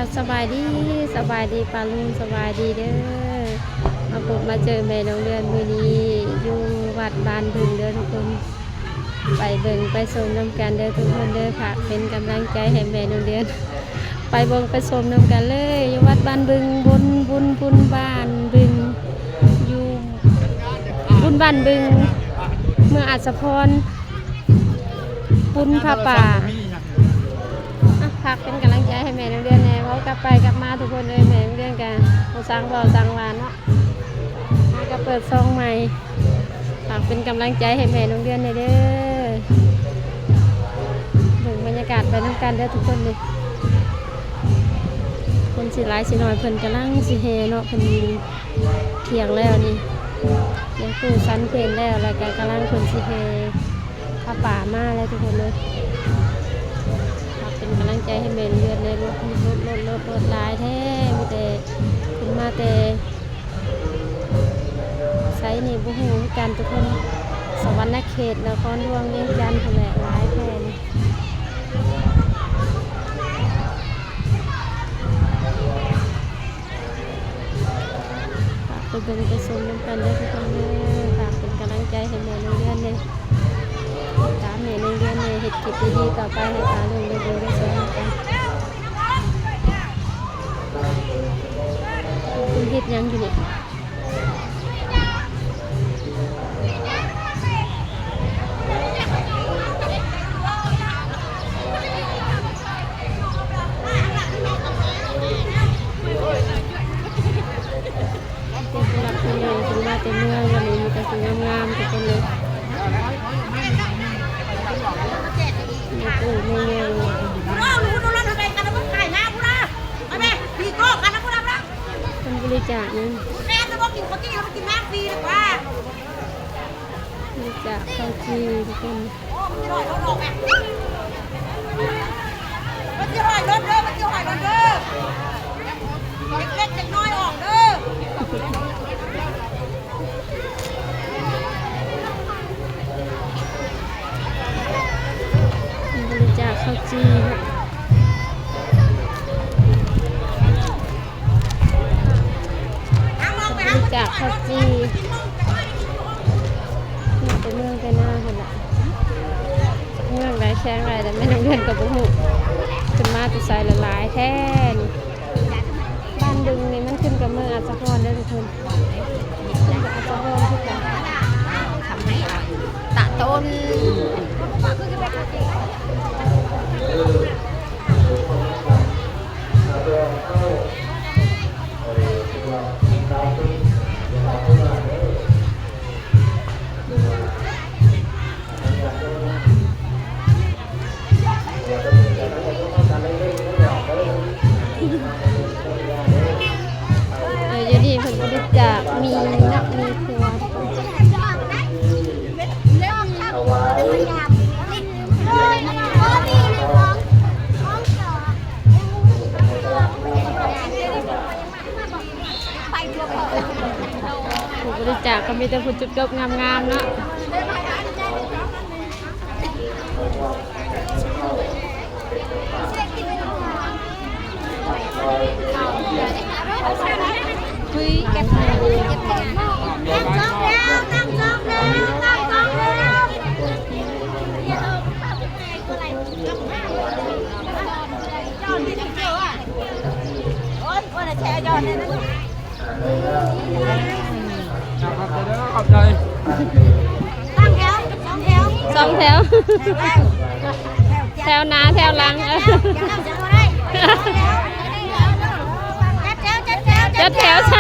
กับสบายดีปาลุงสบายดีเด้อมาพบมาเจอแม่น้องเดือนมื้อนี้อยู่วัดบ้านบึงเด้อทุกคนไปเบิ่งไปชมน้ำกันเด้อทุกคนเด้อค่ะเป็นกำลังใจให้แม่น้องเดือนไปเบิ่งไปชมน้ำกันเลยอยู่วัดบ้านบึงบุญบ้านบึงอยู่บุญบ้านบึงเมืองอัศพรบุญพระป่าพักเป็นกำลังใจให้แม่น้องเดือนแน่เพราะกลับไปกลับมาทุกคนเลยแม่น้องเดือนกันเราสั่งเบาสั่งหวานเนาะก็เปิดซองใหม่ฝากเป็นกำลังใจให้แม่น้องเดือนเด้อถึงบรรยากาศไปน้ำกันเด้อทุกคนเลยคนสิหลายสิน้อยเพิ่นกำลังสิเฮเนาะเพิ่นเที่ยงแล้วนี่ยังคู่ชั้นเพลนแล้วแล้วก็กำลังคนสิเฮผ้าป่ามาแล้วทุกคนเลยเป็นกำลังใจให้แม่เลือดในรถหลายแท้มีแต่ขึ้นมาแต่ไซนี่บุหูกันทุกคนสวรรค์เขตนครหลวงเวียงจันทร์แหละหลายแท้ฝากไปเบิ่งไปชมน้ำกันได้ทุกคนเลยฝากเป็นกำลังใจให้แม่เลือดเลยตามแม่เลือดเลยเห็ดคลิปดีๆต่อไปให้ตาเรื่องได้ดูได้ชมกันคุณเห็ดยังอยู่นี่เต็มเมืองวันนี้มีแต่สิ่งงามๆทุกคนเลยมีตู้มีเงี้ยคนบริจาคนี่บริจาคข้าวจีทุกคนเล็กๆน้อยออกเด้อบริจาคข้าวจีบริจาคข้าวจีนี่เป็นเมืองไปหน้าคนละเมืองไรแช่งไรแต่ไม่ต้องเดินกับบุหุขึ้นมาติดสายละลายแท่นบ้านดึงนี่มันขึ้นกับเมืองอัศพรได้ทุกคนอัศพรทุกคนทำให้ตะต้นอยู่ดีผมบริจาคมีนักมีครัวผมบริจาคก็มีแต่ผลจุดจบงามๆเนาะคุยเก็บเงินแชร์ยอดเลยนะขอบใจตั้งแถวสองแถวแถวหน้าแถวหลังจัดแถวเจ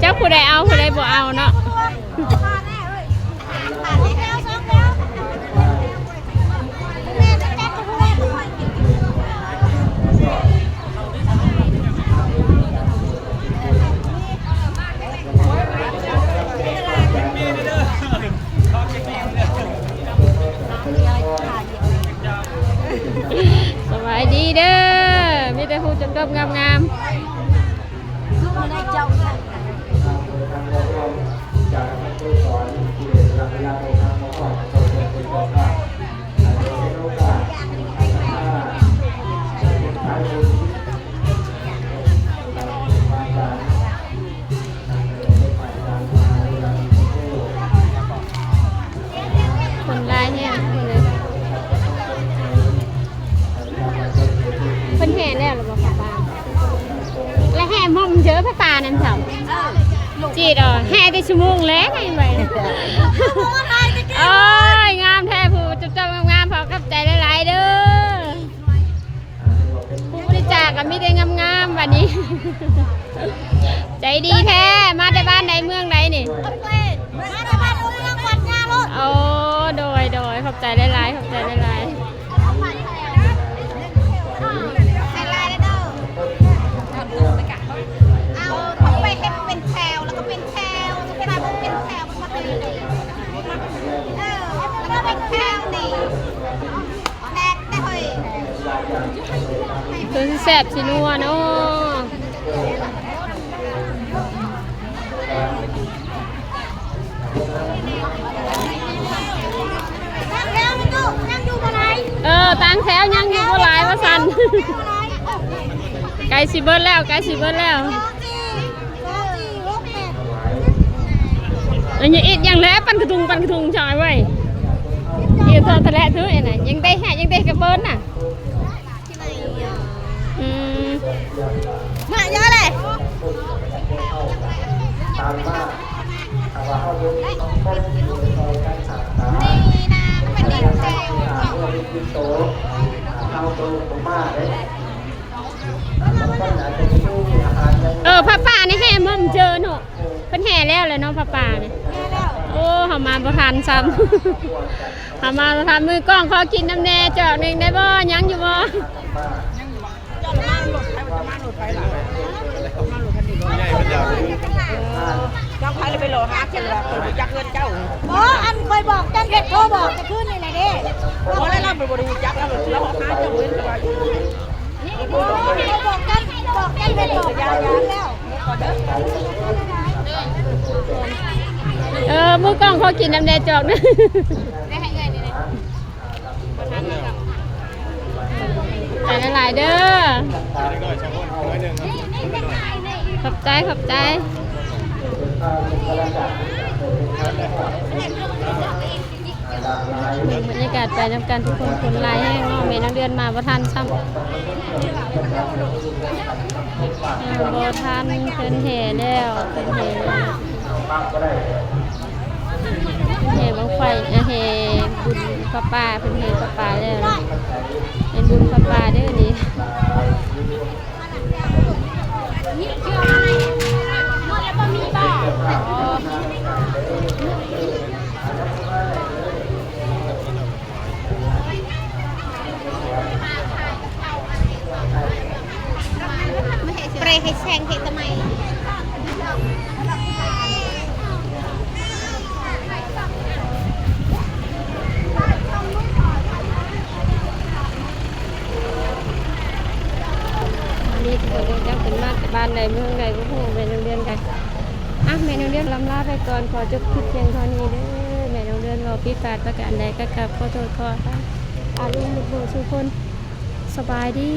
้าเผู้ใดเอาผู้ใดบ่เอาเนาะสบายดีเด้อมีแต่ผู้จบงามๆ มเฉาจีดแห่ได้ชั่วโมงแล้วไงไปโอ้ยงามแท้ผู้จุ๊บๆงามๆพอกับใจหลายๆเด้อผู้บริจาคก็มีแต่งามๆวันนี้ ใจดีแท้มาได้บ้านใดเมืองใดนี่ มาได้บ้านอุ้งยังวัดงานรถ โอ้โดยขอบใจหลายๆขอบใจหลาย ใส่ลายเลยเด้อเอาทำไปให้เป็นแถวแล้วก็เป็นแถวจะเป็นอะไรเป็นแถวมันเป็นเลยแล้วเป็นแถวนี่แตกแต่เฮ้ย ๆคือแซ่บสินัวเนาะ ยังอยู่บ่ไหน ตั้งแถวยังอยู่บ่หลายว่าซั่น ไก่สิเบิดแล้วอันนี้อีกอย่างแล้วปันกระทุงชอยไว้เดี๋ยวเธอทะเลถือไอ้น่ะยังได้แห่ยังได้กระเบิ้ลน่ะอืม มาเยอะเลยนี่นะเป็นดินแดง ผ้าป่านี่แห่ม่อมเจอเนาะเป็นแห่แล้วเลยเนาะผ้าป่าเนี่ยโอ้เขามาประทานซ้ำเขามาประทานมือกล้องขอกินน้ำแน่จอกหนึ่งได้บ่ยังอยู่บ่ น้องใครเลยไปโหลหาเจอคนรู้จักเงินเจ้า อ๋ออันเคยบอกจังเด็ดโทรบอกจะขึ้นนี่แหละเด้ เพราะแล้วเราไปบริจาคแล้วเราหาเจ้าเงินกัน บอกจังเด็ดบอกยาวแล้ว มือกล้องขอกินน้ำแน่จอกนึงใจหลายเด้อขอบใจบรรยากาศไปนำกันทุกคนลายแห้งเนาะเมนักเดือนมาประทานซ้ำประทานเพิ่นแห่แล้วเพิ่นแห่บังไฟแห่บุญพระป่าเพิ่นแห่พระป่าแล้วเป็นบุญพระป่าเด้อนี่เปรย์ให้แซงให้ทำไม นี่ทุกคนจะเป็นมากบ้านใดเมืองใดก็พูดแม่น้องเดือนกันแม่น้องเดือนลำลาไปก่อนขอจบคลิปเพียงเท่านี้เด้อแม่น้องเดือนรอพิพาทประการใดก็กลับขอโทษขออภัยอาลุงบุกโบสุคนสบายดี